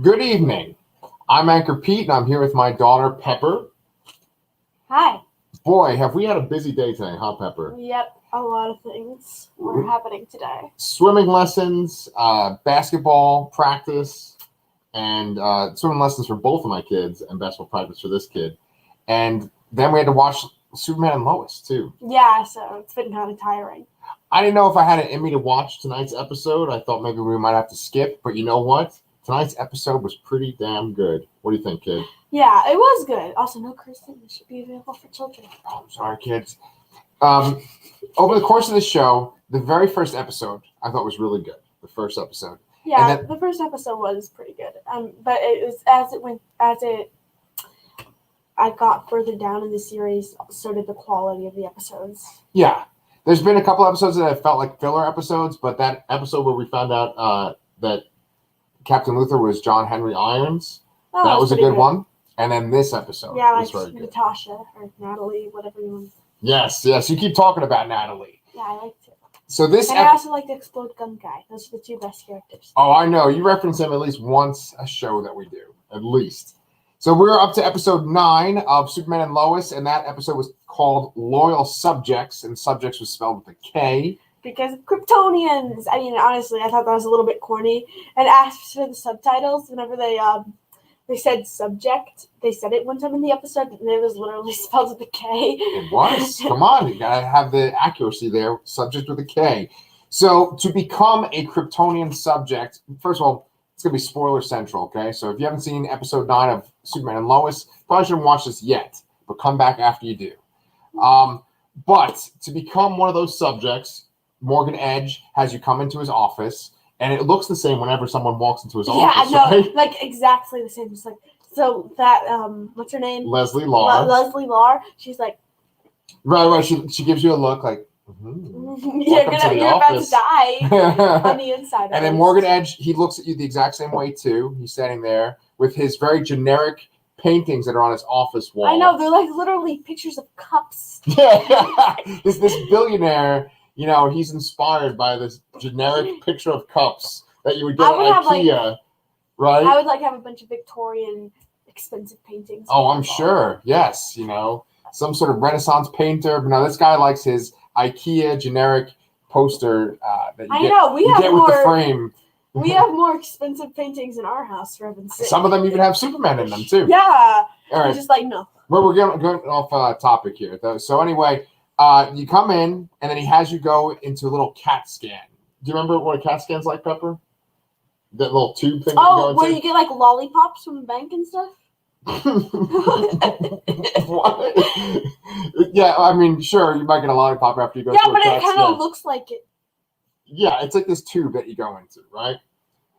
Good evening. I'm Anchor Pete, and I'm here with my daughter, Pepper. Hi. Boy, have we had a busy day today, huh, Pepper? Yep, a lot of things were happening today. Swimming lessons, basketball practice, and swimming lessons for both of my kids, and basketball practice for this kid. And then we had to watch Superman and Lois, too. Yeah, so it's been kind of tiring. I didn't know if I had it in me to watch tonight's episode. I thought maybe we might have to skip, but you know what? Tonight's episode was pretty damn good. What do you think, kid? Yeah, it was good. Also, no cursing. It should be available for children. Oh, I'm sorry, kids. Over the course of the show, the very first episode I thought was really good. The first episode. Yeah, the first episode was pretty good. But it was I got further down in the series, so did the quality of the episodes. Yeah, there's been a couple episodes that I felt like filler episodes, but that episode where we found out that Captain Luthor was John Henry Irons, that was a good one. And then this episode was very good. Natasha or Natalie, whatever you want. Yes, you keep talking about Natalie. Yeah, I liked it. So this, and I also like the Explode Gun guy. Those are the two best characters. Oh, I know. You reference him at least once a show that we do, at least. So we're up to episode 9 of Superman and Lois, and that episode was called Loyal Subjects, and Subjects was spelled with a K. Because of Kryptonians. I mean, honestly, I thought that was a little bit corny. And as for the subtitles, whenever they said subject, they said it one time in the episode, and it was literally spelled with a K. It was. Come on, you gotta have the accuracy there. Subject with a K. So to become a Kryptonian subject, first of all, it's gonna be spoiler central, okay? So if you haven't seen episode 9 of Superman and Lois, probably shouldn't watch this yet, but come back after you do. But to become one of those subjects, Morgan Edge has you come into his office, and it looks the same whenever someone walks into his office. Yeah, no, right? like exactly the same. Just like so that what's her name? Leslie Law. Leslie Law. She's like, right. She gives you a look like, you're about to die on the inside. And then Morgan Edge, he looks at you the exact same way too. He's standing there with his very generic paintings that are on his office wall. I know, they're like literally pictures of cups. Yeah, this billionaire. You know, he's inspired by this generic picture of cups that you would get at IKEA, right? I would have a bunch of Victorian expensive paintings. Oh, I'm sure. Yes, you know, some sort of Renaissance painter. But no, this guy likes his IKEA generic poster that you get with the frame. We have more expensive paintings in our house, for heaven's sake. Some of them even have Superman in them too. Yeah. All right. Just like no. We're going off topic here, though. So anyway. You come in, and then he has you go into a little CAT scan. Do you remember what a CAT scan's like, Pepper? That little tube thing. Oh, where you get like lollipops from the bank and stuff? What? Yeah, I mean, sure, you might get a lollipop after you go through a CAT scan. Yeah, but it kind of looks like it. Yeah, it's like this tube that you go into, right?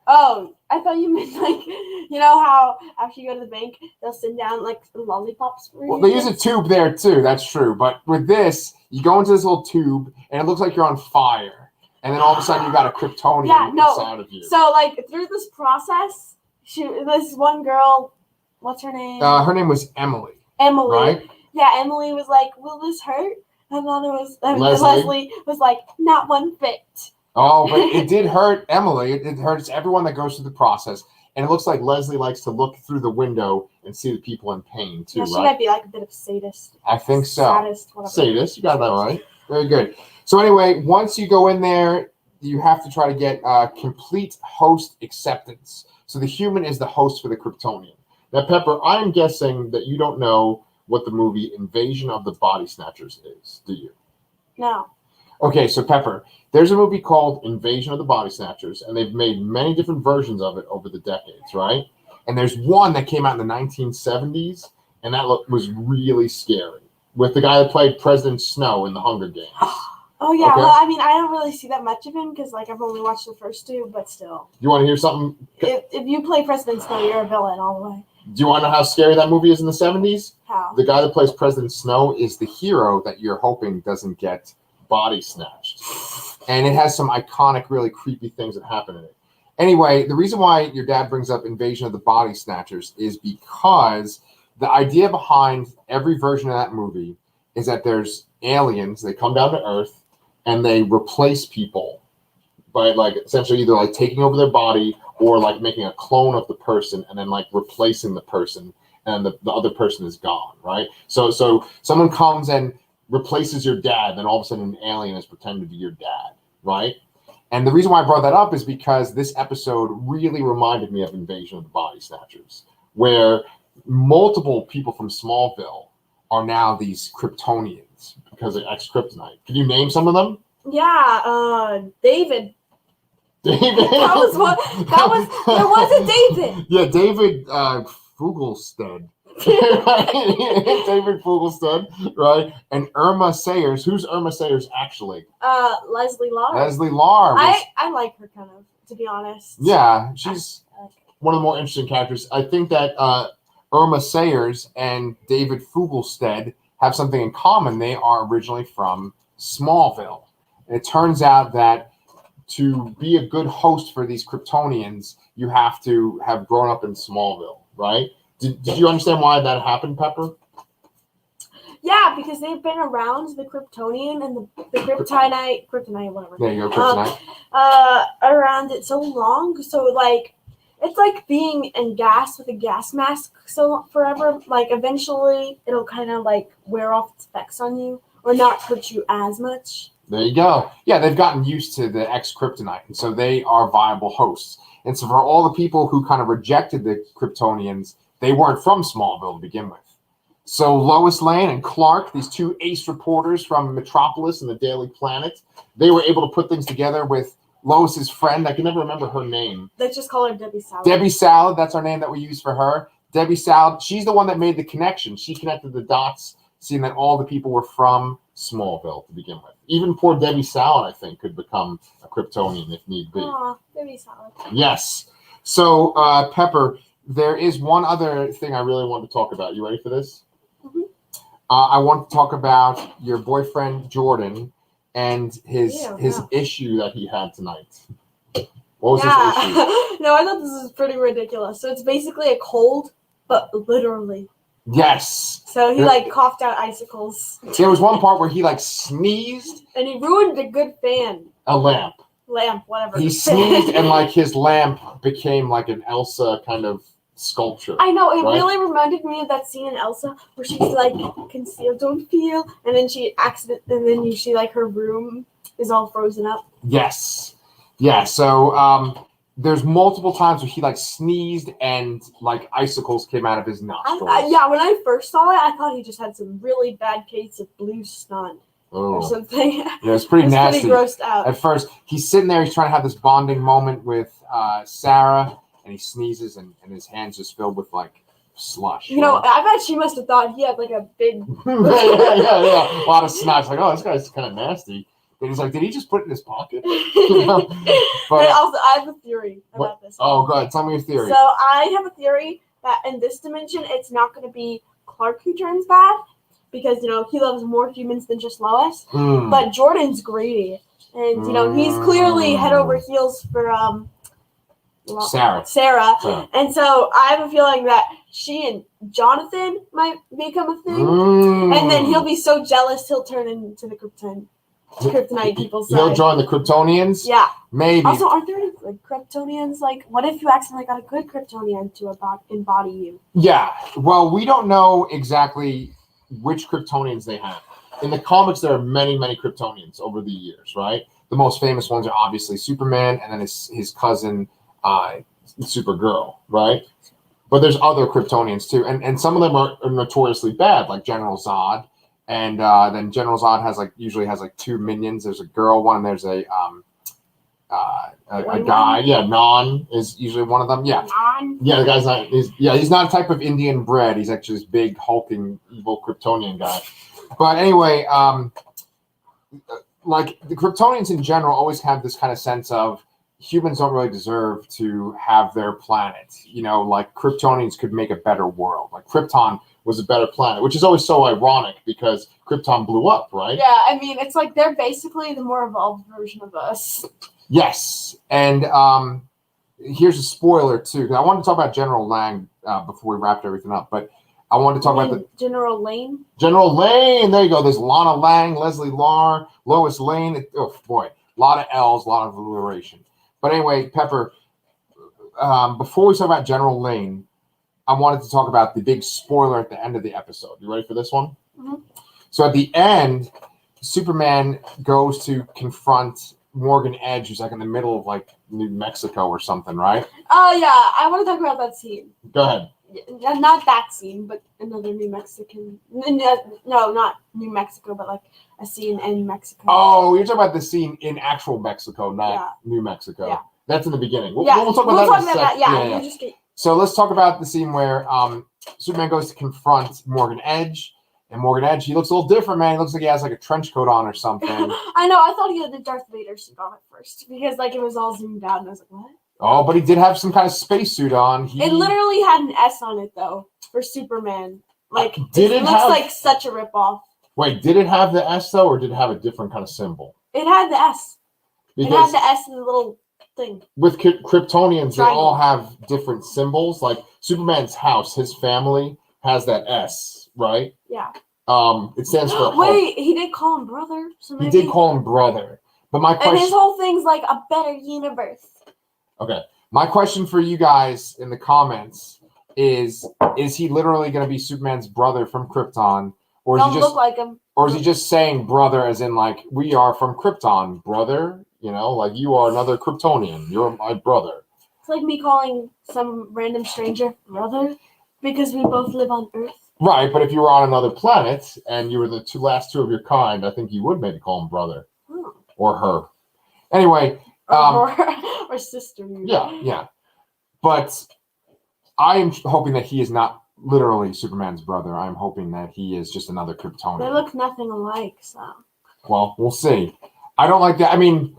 Oh, I thought you meant like, you know how after you go to the bank, they'll send down like lollipops for you? Well, they use a tube there too, that's true. But with this, you go into this little tube, and it looks like you're on fire. And then all of a sudden, you got a Kryptonian inside of you. So, like, through this process, this one girl, what's her name? Her name was Emily. Emily. Right? Yeah, Emily was like, will this hurt? And then Leslie was like, not one bit. Oh, but it did hurt Emily. It hurts everyone that goes through the process. And it looks like Leslie likes to look through the window and see the people in pain, too, yeah, she might be like a bit of a sadist. I think so. Sadist, whatever. Sadist, you got that right. Very good. So anyway, once you go in there, you have to try to get complete host acceptance. So the human is the host for the Kryptonian. Now, Pepper, I'm guessing that you don't know what the movie Invasion of the Body Snatchers is, do you? No. Okay, so Pepper, there's a movie called Invasion of the Body Snatchers, and they've made many different versions of it over the decades, right? And there's one that came out in the 1970s, and that was really scary, with the guy that played President Snow in the Hunger Games. Oh, yeah. Okay. Well, I mean, I don't really see that much of him, because, like, I've only watched the first 2, but still. You want to hear something? If you play President Snow, you're a villain all the way. Do you want to know how scary that movie is in the 70s? How? The guy that plays President Snow is the hero that you're hoping doesn't get body snatched. And it has some iconic, really creepy things that happen in it. Anyway, the reason why your dad brings up Invasion of the Body Snatchers is because the idea behind every version of that movie is that there's aliens, they come down to Earth, and they replace people by like essentially either like taking over their body or like making a clone of the person and then like replacing the person, and the other person is gone, right? So someone comes and replaces your dad, then all of a sudden an alien is pretending to be your dad, right? And the reason why I brought that up is because this episode really reminded me of Invasion of the Body Snatchers, where multiple people from Smallville are now these Kryptonians because of X-Kryptonite. Can you name some of them? Yeah, David. David. That was what. There was a David. Yeah, David Fugelstead. David Fugelstead, right? And Irma Sayers. Who's Irma Sayers actually? Leslie Lar. Leslie Lar. I like her kind of, to be honest. Yeah, she's one of the more interesting characters. I think that Irma Sayers and David Fugelstead have something in common. They are originally from Smallville. And it turns out that to be a good host for these Kryptonians, you have to have grown up in Smallville, right? Did you understand why that happened, Pepper? Yeah, because they've been around the Kryptonian and the kryptonite, whatever. There you go, kryptonite. Around it so long, so like it's like being in gas with a gas mask so forever. Like eventually, it'll kind of like wear off its effects on you or not hurt you as much. There you go. Yeah, they've gotten used to the X-Kryptonite, and so they are viable hosts. And so for all the people who kind of rejected the Kryptonians, they weren't from Smallville to begin with. So Lois Lane and Clark, these two ace reporters from Metropolis and the Daily Planet, they were able to put things together with Lois's friend. I can never remember her name. They just call her Debbie Salad. Debbie Salad, that's our name that we use for her. Debbie Salad, she's the one that made the connection. She connected the dots, seeing that all the people were from Smallville to begin with. Even poor Debbie Salad, I think, could become a Kryptonian if need be. Aw, Debbie Salad. Yes. So, Pepper, there is one other thing I really want to talk about. You ready for this? Mm-hmm. I want to talk about your boyfriend, Jordan, and his issue that he had tonight. What was his issue? No, I thought this was pretty ridiculous. So it's basically a cold, but literally. Yes. So he like coughed out icicles. There was one part where he like sneezed. And he ruined a good fan. A lamp. Lamp, whatever. He sneezed and like his lamp became like an Elsa kind of sculpture. I know, it really reminded me of that scene in Elsa where she's like, conceal, don't feel, and then she like her room is all frozen up. Yes. Yeah, so there's multiple times where he like sneezed and like icicles came out of his nostrils. Yeah, when I first saw it, I thought he just had some really bad case of blue snot or something. Yeah, it's pretty nasty. Pretty grossed out. At first, he's sitting there, he's trying to have this bonding moment with Sarah, and he sneezes and his hands just filled with like slush. You know, I bet she must have thought he had like a big yeah. A lot of snot. It's like, oh, this guy's kind of nasty. And he's like, did he just put it in his pocket? But also, I have a theory about this. Oh, go ahead. Tell me your theory. So I have a theory that in this dimension, it's not going to be Clark who turns bad because, you know, he loves more humans than just Lois. But Jordan's greedy. And, you know, he's clearly head over heels for Sarah. And so I have a feeling that she and Jonathan might become a thing. And then he'll be so jealous, he'll turn into the Kryptonite people side. He'll join the Kryptonians? Yeah. Maybe. Also, aren't there any like Kryptonians? Like, what if you accidentally got a good Kryptonian to embody you? Yeah. Well, we don't know exactly which Kryptonians they have. In the comics, there are many, many Kryptonians over the years, right? The most famous ones are obviously Superman and then his cousin, Supergirl, right? But there's other Kryptonians too. And some of them are notoriously bad, like General Zod. And then General Zod usually has two minions. There's a girl one, and there's a guy. Yeah, Non is usually one of them. Yeah, Non? Yeah, the guy's not. He's not a type of Indian bred. He's actually this big hulking evil Kryptonian guy. But anyway, like the Kryptonians in general always have this kind of sense of humans don't really deserve to have their planet. You know, like Kryptonians could make a better world. Like Krypton was a better planet, which is always so ironic because Krypton blew up, right? Yeah, I mean, it's like they're basically the more evolved version of us. Yes, and here's a spoiler too, because I wanted to talk about General Lang before we wrapped everything up, but I wanted to talk about the General Lane. General Lane. There you go. There's Lana Lang, Leslie Lar, Lois Lane. Oh boy, A lot of L's, a lot of alliteration. But anyway, Pepper, before we talk about General Lane, I wanted to talk about the big spoiler at the end of the episode. You ready for this one? Mm-hmm. So at the end, Superman goes to confront Morgan Edge, who's like in the middle of like New Mexico or something, right? Oh yeah, I want to talk about that scene. Go ahead. Not that scene, but another New Mexican. No, not New Mexico, but like a scene in Mexico. Oh, you're talking about the scene in actual Mexico, not New Mexico. Yeah. That's in the beginning. We'll talk about we'll that talk in a about sec. that. Yeah. So let's talk about the scene where Superman goes to confront Morgan Edge. And Morgan Edge, he looks a little different, man. He looks like he has like a trench coat on or something. I know. I thought he had the Darth Vader suit on at first because like it was all zoomed out, and I was like, what? Oh, but he did have some kind of spacesuit on. It literally had an S on it though for Superman. Like it looks like such a ripoff. Wait, did it have the S though, or did it have a different kind of symbol? It had the S. Because it had the S in the little thing. With Kryptonians, they all have different symbols. Like Superman's house, his family has that S, right? Yeah. It stands for Wait, he did call him brother. So maybe... He did call him brother. But my question... And his whole thing's like a better universe. Okay. My question for you guys in the comments is he literally going to be Superman's brother from Krypton? Or is he just look like him. Or is he just saying brother as in like, we are from Krypton, brother? You know, like you are another Kryptonian. You're my brother. It's like me calling some random stranger brother because we both live on Earth. Right, but if you were on another planet and you were the last two of your kind, I think you would maybe call him brother. Or her. Anyway. Or sister. Yeah. But I am hoping that he is not literally Superman's brother. I'm hoping that he is just another Kryptonian. They look nothing alike, so. Well, we'll see. I don't like that. I mean,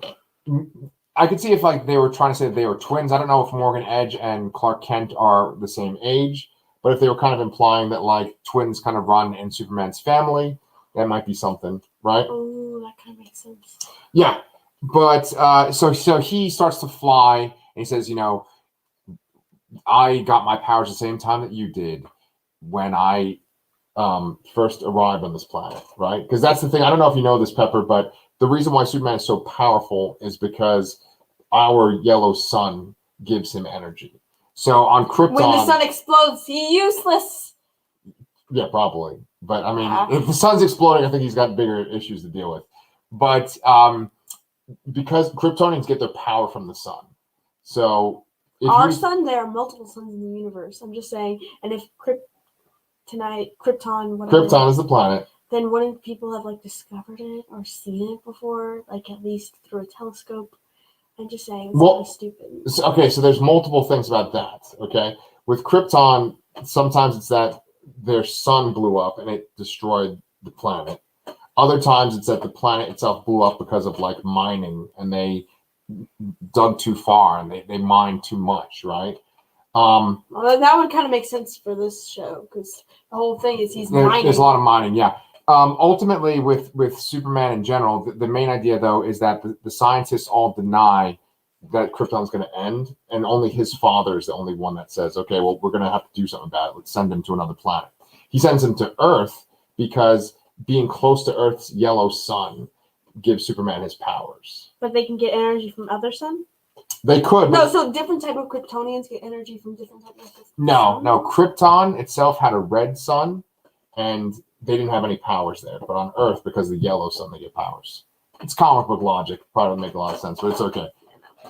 I could see if like they were trying to say that they were twins. I don't know if Morgan Edge and Clark Kent are the same age. But if they were kind of implying that like twins kind of run in Superman's family, that might be something, right? Oh, that kind of makes sense. Yeah, but so he starts to fly, and he says, you know, I got my powers the same time that you did when I first arrived on this planet, right? Because that's the thing. I don't know if you know this, Pepper, but the reason why Superman is so powerful is because our yellow sun gives him energy. So on Krypton, when the sun explodes, he's useless. Yeah, probably. But I mean, if the sun's exploding, I think he's got bigger issues to deal with. But because Kryptonians get their power from the sun, so our sun, there are multiple suns in the universe. I'm just saying, and if Krypton, whatever, Krypton is the planet, then wouldn't people have like discovered it or seen it before, like at least through a telescope? I'm just saying, it's really stupid. Okay, so there's multiple things about that, okay? With Krypton, sometimes it's that their sun blew up and it destroyed the planet. Other times it's that the planet itself blew up because of, like, mining, and they dug too far and they mined too much, right? Well, that would kind of make sense for this show, because the whole thing is he's mining. There's a lot of mining, yeah. Ultimately, with Superman in general, the main idea, though, is that the scientists all deny that Krypton's going to end, and only his father is the only one that says, okay, well, we're going to have to do something about it. Let's send him to another planet. He sends him to Earth because being close to Earth's yellow sun gives Superman his powers. But they can get energy from other sun? They could. No, so different type of Kryptonians get energy from different types of sun? No. Krypton itself had a red sun, and they didn't have any powers there. But on Earth, because of the yellow sun, they get powers. It's comic book logic. Probably doesn't make a lot of sense, but it's okay.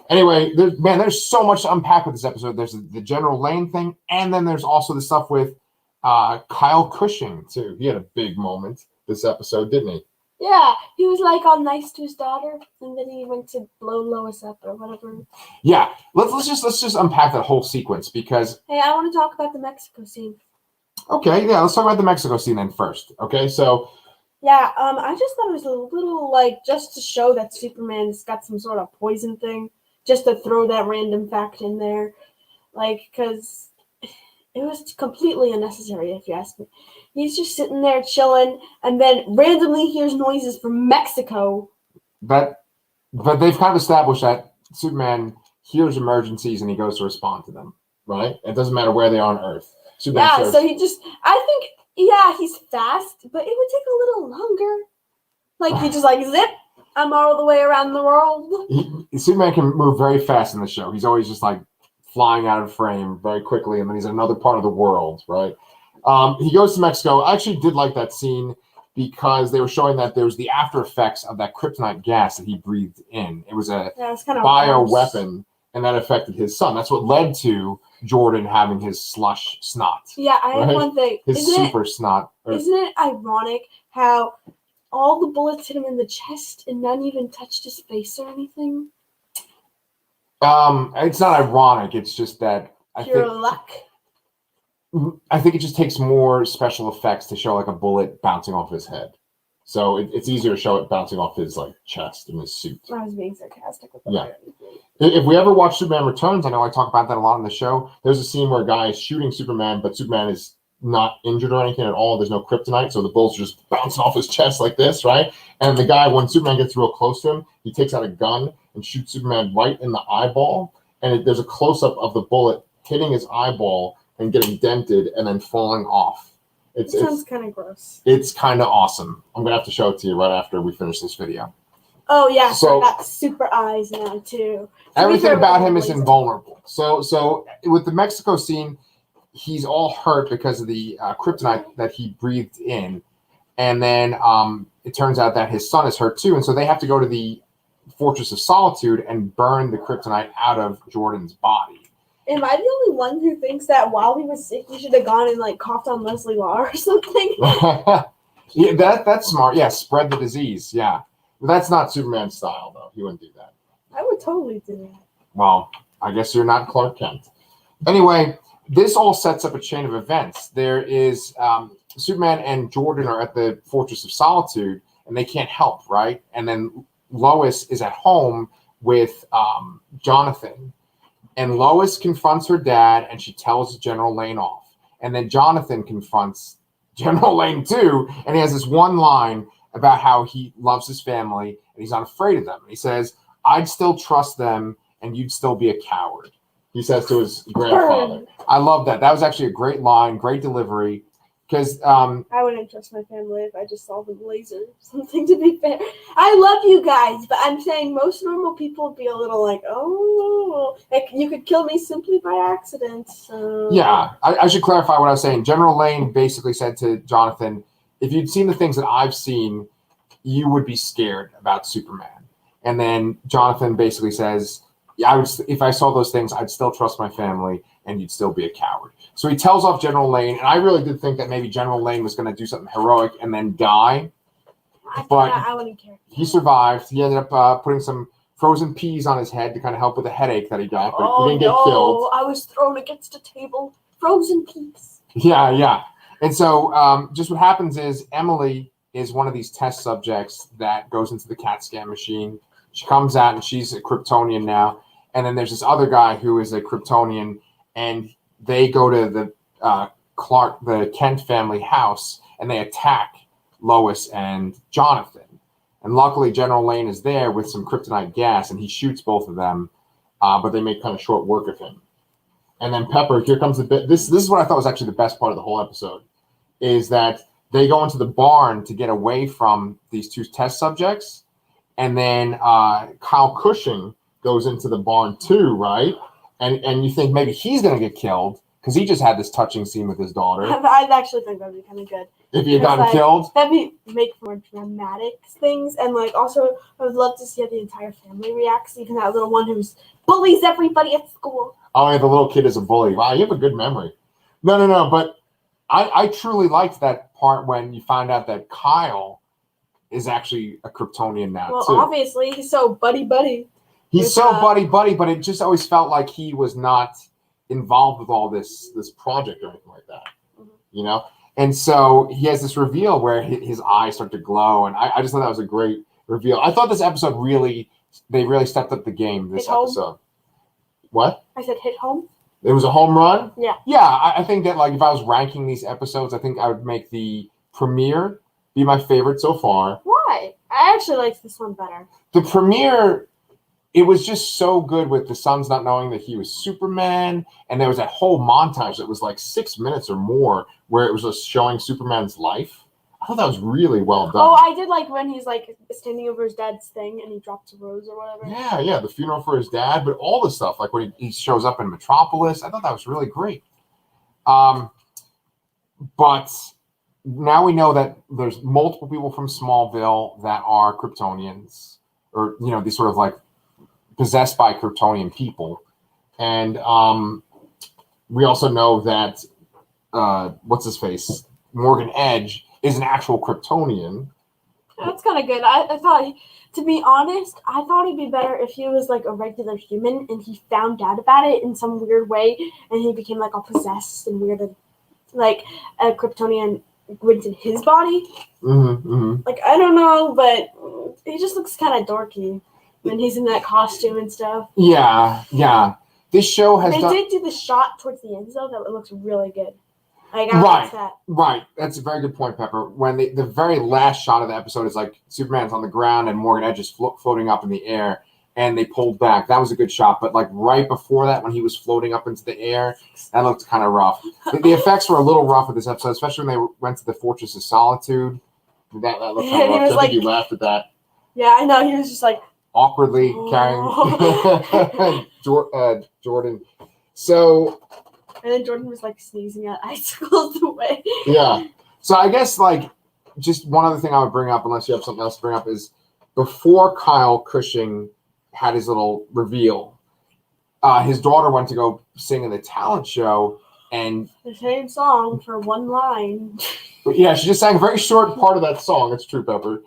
Anyway, there's so much to unpack with this episode. There's the General Lane thing, and then there's also the stuff with Kyle Cushing, too. He had a big moment this episode, didn't he? Yeah, he was like all nice to his daughter, and then he went to blow Lois up or whatever. Yeah, let's just unpack that whole sequence, because hey, I want to talk about the Mexico scene. Okay, yeah, let's talk about the Mexico scene then first. Okay, so yeah, I just thought it was a little like just to show that Superman's got some sort of poison thing, just to throw that random fact in there, like because it was completely unnecessary if you ask me. He's just sitting there chilling, and then randomly hears noises from Mexico. But they've kind of established that Superman hears emergencies and he goes to respond to them, right? It doesn't matter where they are on Earth. Superman yeah, so he just, I think, yeah, he's fast, but it would take a little longer. Like, he just like zip, I'm all the way around the world. Superman can move very fast in the show. He's always just like flying out of frame very quickly, and then he's in another part of the world, right? He goes to Mexico. I actually did like that scene because they were showing that there was the after effects of that kryptonite gas that he breathed in. It was a bio weapon, and that affected his son. That's what led to Jordan having his slush snot. Yeah, I have one thing. His super snot. Isn't it ironic how all the bullets hit him in the chest and none even touched his face or anything? It's not ironic. It's just that Pure luck. I think it just takes more special effects to show like a bullet bouncing off his head. So it's easier to show it bouncing off his like chest and his suit. I was being sarcastic with that. Yeah. If we ever watch Superman Returns, I know I talk about that a lot on the show. There's a scene where a guy is shooting Superman, but Superman is not injured or anything at all. There's no kryptonite, so the bullets are just bouncing off his chest like this, right? And the guy, when Superman gets real close to him, he takes out a gun and shoots Superman right in the eyeball. And there's a close-up of the bullet hitting his eyeball and getting dented and then falling off. It sounds kind of gross. It's kind of awesome. I'm going to have to show it to you right after we finish this video. Oh, yeah. So I got super eyes now, too. Everything about him is invulnerable. So with the Mexico scene, he's all hurt because of the kryptonite that he breathed in. And then it turns out that his son is hurt, too. And so they have to go to the Fortress of Solitude and burn the kryptonite out of Jordan's body. Am I the only one who thinks that while he was sick, he should have gone and like coughed on Leslie Law or something? Yeah, that's smart. Yeah, spread the disease. Yeah, but that's not Superman's style, though. He wouldn't do that. I would totally do that. Well, I guess you're not Clark Kent. Anyway, this all sets up a chain of events. There is Superman and Jordan are at the Fortress of Solitude, and they can't help, right? And then Lois is at home with Jonathan. And Lois confronts her dad, and she tells General Lane off. And then Jonathan confronts General Lane, too, and he has this one line about how he loves his family, and he's not afraid of them. And he says, I'd still trust them, and you'd still be a coward, he says to his grandfather. I love that. That was actually a great line, great delivery. Because I wouldn't trust my family if I just saw them laser something, to be fair. I love you guys, but I'm saying most normal people would be a little like, oh, like you could kill me simply by accident. So. Yeah, I should clarify what I was saying. General Lane basically said to Jonathan, if you'd seen the things that I've seen, you would be scared about Superman. And then Jonathan basically says, I would, if I saw those things, I'd still trust my family, and you'd still be a coward. So he tells off General Lane, and I really did think that maybe General Lane was going to do something heroic and then die. But I wouldn't care. He survived. He ended up putting some frozen peas on his head to kind of help with the headache that he got, but he didn't get killed. I was thrown against a table. Frozen peas. Yeah. And so just what happens is Emily is one of these test subjects that goes into the CAT scan machine. She comes out, and she's a Kryptonian now. And then there's this other guy who is a Kryptonian, and they go to the Kent family house, and they attack Lois and Jonathan. And luckily, General Lane is there with some kryptonite gas, and he shoots both of them, but they make kind of short work of him. And then Pepper, here comes the bit. This is what I thought was actually the best part of the whole episode, is that they go into the barn to get away from these two test subjects, and then Kyle Cushing goes into the barn too, right? And you think maybe he's going to get killed because he just had this touching scene with his daughter. I actually think that would be kind of good. If he had gotten killed? That'd make more dramatic things. And also, I would love to see how the entire family reacts, even that little one who bullies everybody at school. Oh, yeah, the little kid is a bully. Wow, you have a good memory. No, but I truly liked that part when you find out that Kyle is actually a Kryptonian now, too. Well, obviously, he's so buddy-buddy. He's so buddy-buddy, but it just always felt like he was not involved with all this project or anything like that, you know? And so he has this reveal where his eyes start to glow, and I just thought that was a great reveal. I thought this episode they really stepped up the game this episode. What? I said hit home? It was a home run? Yeah. Yeah, I think that like if I was ranking these episodes, I think I would make the premiere be my favorite so far. Why? I actually liked this one better. The premiere... It was just so good with the sons not knowing that he was Superman. And there was that whole montage that was like 6 minutes or more where it was just showing Superman's life. I thought that was really well done. Oh, I did like when he's like standing over his dad's thing and he drops a rose or whatever. Yeah, the funeral for his dad, but all the stuff, like when he shows up in Metropolis, I thought that was really great. But now we know that there's multiple people from Smallville that are Kryptonians, or these sort of like possessed by Kryptonian people, and we also know that what's his face, Morgan Edge, is an actual Kryptonian. That's kind of good. I thought, to be honest, I thought it'd be better if he was like a regular human and he found out about it in some weird way and he became like all possessed and weird, and like a Kryptonian went in his body. Like, I don't know, but he just looks kind of dorky when he's in that costume and stuff. Yeah. This show has. They did do the shot towards the end though that looks really good. Like, I like that. Right. That's a very good point, Pepper. When the very last shot of the episode is like Superman's on the ground and Morgan Edge is floating up in the air, and they pulled back. That was a good shot. But like right before that, when he was floating up into the air, that looked kind of rough. The effects were a little rough with this episode, especially when they went to the Fortress of Solitude. That looked kind of rough. I think you laughed at that. Yeah, I know. He was just like awkwardly carrying Jordan. So. And then Jordan was like sneezing at icicles away. Yeah. So I guess like just one other thing I would bring up, unless you have something else to bring up, is before Kyle Cushing had his little reveal, his daughter went to go sing in the talent show, and the same song for one line. Yeah, she just sang a very short part of that song. It's true, Pepper.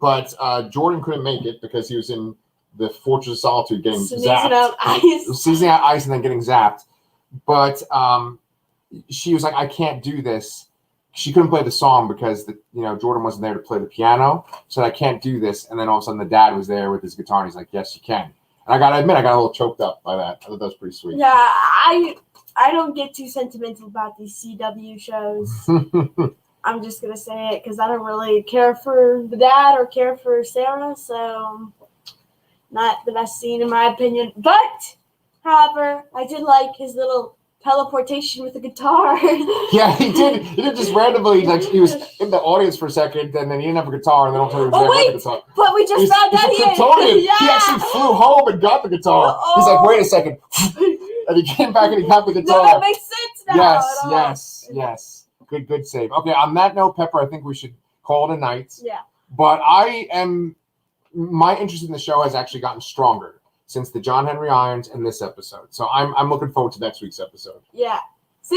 But Jordan couldn't make it because he was in the Fortress of Solitude getting zapped. Seizing out ice and then getting zapped. But she was like, I can't do this. She couldn't play the song because Jordan wasn't there to play the piano. So I can't do this. And then all of a sudden the dad was there with his guitar and he's like, yes, you can. And I got to admit, I got a little choked up by that. I thought that was pretty sweet. Yeah, I don't get too sentimental about these CW shows. I'm just going to say it because I don't really care for the dad or care for Sarah. So not the best scene in my opinion. But, however, I did like his little teleportation with the guitar. Yeah, he did. He did just randomly, like he was in the audience for a second, and then he didn't have a guitar, and then all of a sudden he was there with the guitar. But we just found out he is. Yeah. He actually flew home and got the guitar. Oh. He's like, wait a second. And he came back and he got the guitar. No, that makes sense now. Yes. Good save. Okay, on that note, Pepper, I think we should call it a night. Yeah. But my interest in the show has actually gotten stronger since the John Henry Irons and this episode. So I'm looking forward to next week's episode. Yeah.